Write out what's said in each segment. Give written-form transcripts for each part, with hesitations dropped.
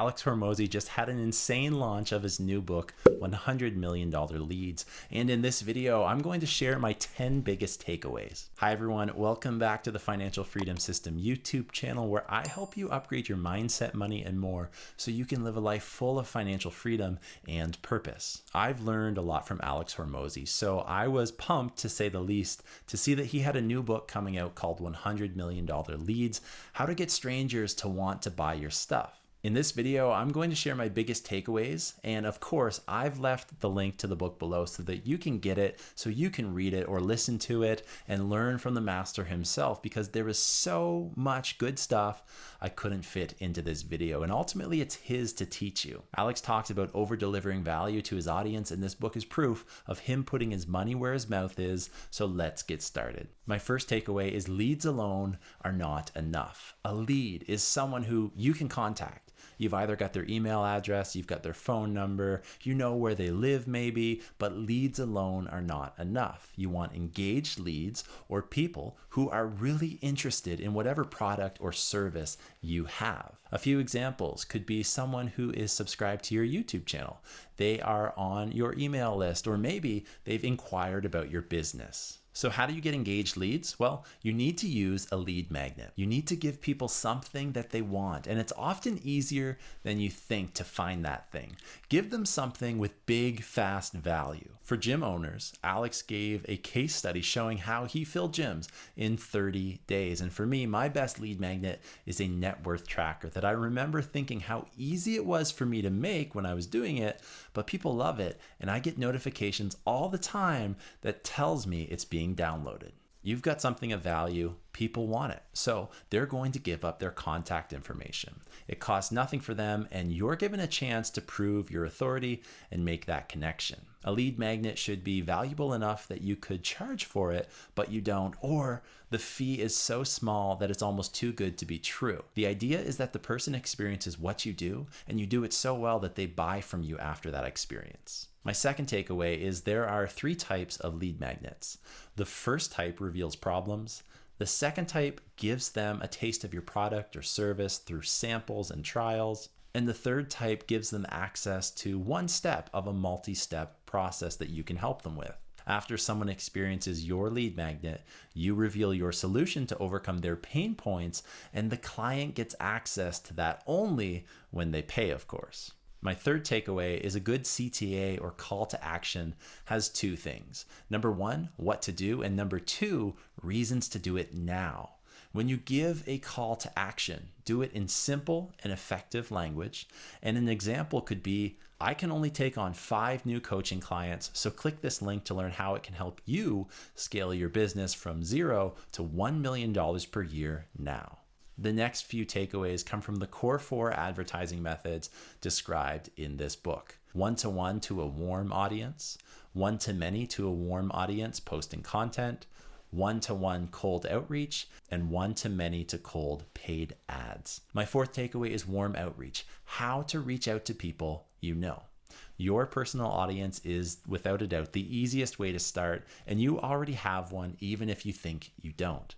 Alex Hormozi just had an insane launch of his new book, $100 Million Leads. And in this video, I'm going to share my 10 biggest takeaways. Hi everyone, welcome back to the Financial Freedom System YouTube channel where I help you upgrade your mindset, money, and more so you can live a life full of financial freedom and purpose. I've learned a lot from Alex Hormozi, so I was pumped, to say the least, to see that he had a new book coming out called $100 Million Leads, How to Get Strangers to Want to Buy Your Stuff. In this video, I'm going to share my biggest takeaways, and of course, I've left the link to the book below so that you can get it, so you can read it or listen to it and learn from the master himself, because there is so much good stuff I couldn't fit into this video, and ultimately it's his to teach you. Alex talks about over-delivering value to his audience, and this book is proof of him putting his money where his mouth is, so let's get started. My first takeaway is leads alone are not enough. A lead is someone who you can contact. You've either got their email address, you've got their phone number, you know where they live maybe, but leads alone are not enough. You want engaged leads or people who are really interested in whatever product or service you have. A few examples could be someone who is subscribed to your YouTube channel. They are on your email list, or maybe they've inquired about your business. So how do you get engaged leads? Well, you need to use a lead magnet. You need to give people something that they want, and it's often easier than you think to find that thing. Give them something with big, fast value. For gym owners, Alex gave a case study showing how he filled gyms in 30 days. And for me, my best lead magnet is a net worth tracker that I remember thinking how easy it was for me to make when I was doing it, but people love it, and I get notifications all the time that tells me it's being downloaded. You've got something of value, people want it, so they're going to give up their contact information. It costs nothing for them, and you're given a chance to prove your authority and make that connection. A lead magnet should be valuable enough that you could charge for it, but you don't, or the fee is so small that it's almost too good to be true. The idea is that the person experiences what you do, and you do it so well that they buy from you after that experience. My second takeaway is there are 3 types of lead magnets. The first type reveals problems. The second type gives them a taste of your product or service through samples and trials. And the third type gives them access to one step of a multi-step process that you can help them with. After someone experiences your lead magnet, you reveal your solution to overcome their pain points, and the client gets access to that only when they pay, of course. My third takeaway is a good CTA or call to action has 2 things. Number 1, what to do, and number 2, reasons to do it now. When you give a call to action, do it in simple and effective language. And an example could be, I can only take on 5 new coaching clients, so click this link to learn how it can help you scale your business from 0 to $1 million per year now. The next few takeaways come from the core 4 advertising methods described in this book. One-to-one to a warm audience, one-to-many to a warm audience posting content, one-to-one cold outreach, and one-to-many to cold paid ads. My fourth takeaway is warm outreach, how to reach out to people you know. Your personal audience is, without a doubt, the easiest way to start, and you already have one even if you think you don't.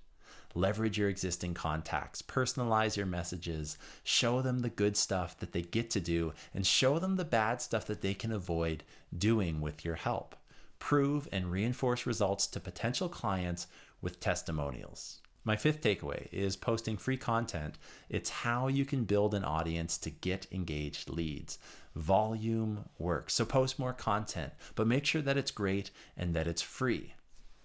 Leverage your existing contacts, personalize your messages, show them the good stuff that they get to do, and show them the bad stuff that they can avoid doing with your help. Prove and reinforce results to potential clients with testimonials. My fifth takeaway is posting free content. It's how you can build an audience to get engaged leads. Volume works, so post more content, but make sure that it's great and that it's free.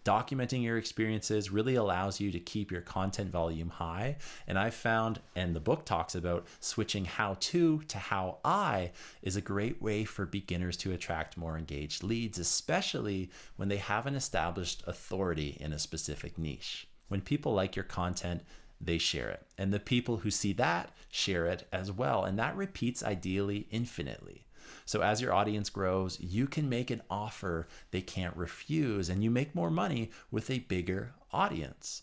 Documenting your experiences really allows you to keep your content volume high. And I've found, and the book talks about, switching how to how I is a great way for beginners to attract more engaged leads, especially when they have an established authority in a specific niche. When people like your content, they share it. And the people who see that share it as well. And that repeats ideally infinitely. So as your audience grows, you can make an offer they can't refuse, and you make more money with a bigger audience.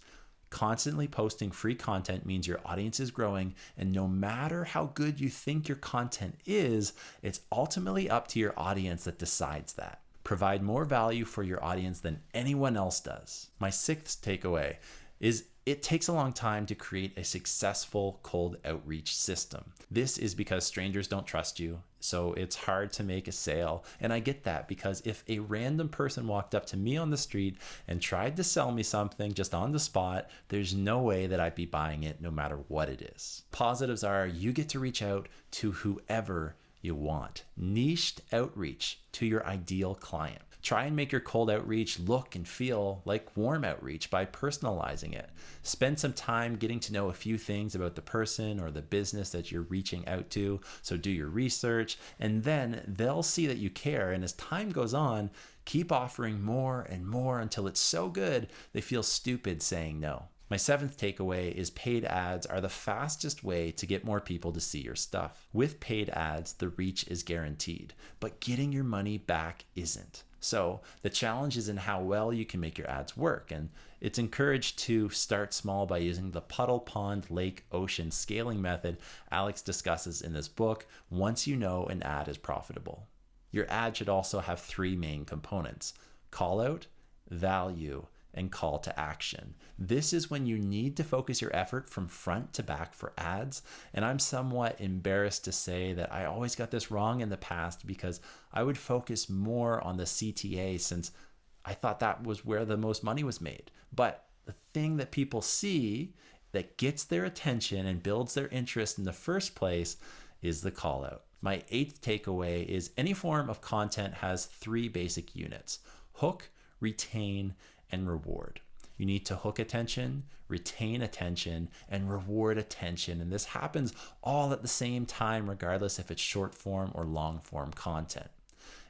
Constantly posting free content means your audience is growing, and no matter how good you think your content is, it's ultimately up to your audience that decides that. Provide more value for your audience than anyone else does. My sixth takeaway is it takes a long time to create a successful cold outreach system. This is because strangers don't trust you, so it's hard to make a sale. And I get that, because if a random person walked up to me on the street and tried to sell me something just on the spot, there's no way that I'd be buying it no matter what it is. Positives are you get to reach out to whoever you want. Niched outreach to your ideal client. Try and make your cold outreach look and feel like warm outreach by personalizing it. Spend some time getting to know a few things about the person or the business that you're reaching out to. So do your research, and then they'll see that you care. And as time goes on, keep offering more and more until it's so good they feel stupid saying no. My seventh takeaway is paid ads are the fastest way to get more people to see your stuff. With paid ads, the reach is guaranteed, but getting your money back isn't. So the challenge is in how well you can make your ads work. And it's encouraged to start small by using the puddle, pond, lake, ocean scaling method Alex discusses in this book once you know an ad is profitable. Your ad should also have three main components: call out, value, and call to action. This is when you need to focus your effort from front to back for ads. And I'm somewhat embarrassed to say that I always got this wrong in the past, because I would focus more on the CTA since I thought that was where the most money was made. But the thing that people see that gets their attention and builds their interest in the first place is the call out. My eighth takeaway is any form of content has three basic units: hook, retain, and reward. You need to hook attention, retain attention, and reward attention. And this happens all at the same time, regardless if it's short form or long form content.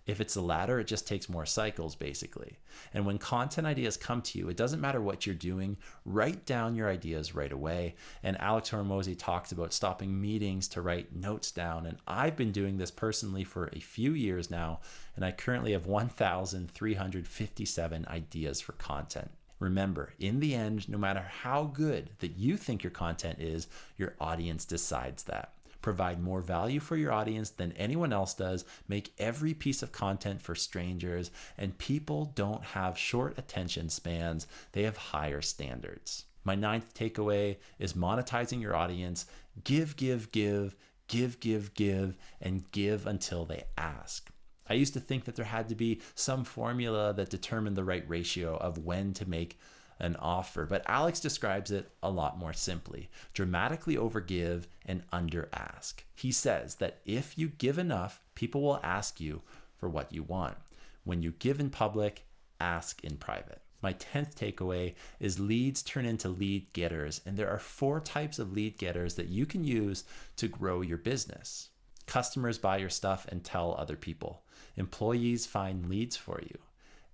If it's the latter, it just takes more cycles, basically. And when content ideas come to you, it doesn't matter what you're doing, write down your ideas right away. And Alex Hormozi talks about stopping meetings to write notes down. And I've been doing this personally for a few years now, and I currently have 1,357 ideas for content. Remember, in the end, no matter how good that you think your content is, your audience decides that. Provide more value for your audience than anyone else does. Make every piece of content for strangers. And people don't have short attention spans. They have higher standards. My ninth takeaway is monetizing your audience. Give, give, give, give, give, give, and give until they ask. I used to think that there had to be some formula that determined the right ratio of when to make an offer, but Alex describes it a lot more simply: dramatically overgive and under ask. He says that if you give enough, people will ask you for what you want. When you give in public, ask in private. My 10th takeaway is leads turn into lead getters, and there are 4 types of lead getters that you can use to grow your business. Customers buy your stuff and tell other people. Employees find leads for you.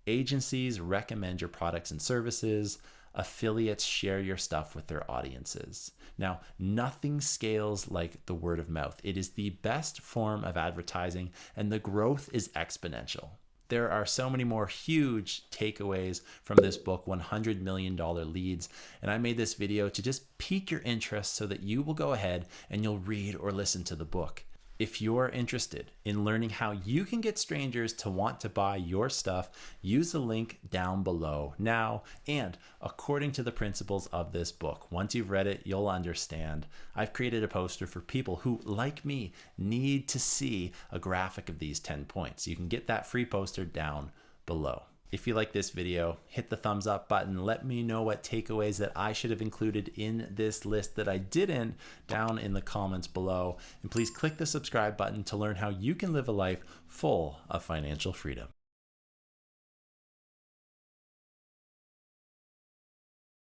Agencies recommend your products and services. Affiliates share your stuff with their audiences. Now, nothing scales like the word of mouth. It is the best form of advertising, and the growth is exponential. There are so many more huge takeaways from this book, $100 Million Leads. And I made this video to just pique your interest so that you will go ahead and you'll read or listen to the book. If you're interested in learning how you can get strangers to want to buy your stuff, use the link down below now. And according to the principles of this book, once you've read it, you'll understand. I've created a poster for people who, like me, need to see a graphic of these 10 points. You can get that free poster down below. If you like this video, hit the thumbs up button. Let me know what takeaways that I should have included in this list that I didn't down in the comments below. And please click the subscribe button to learn how you can live a life full of financial freedom.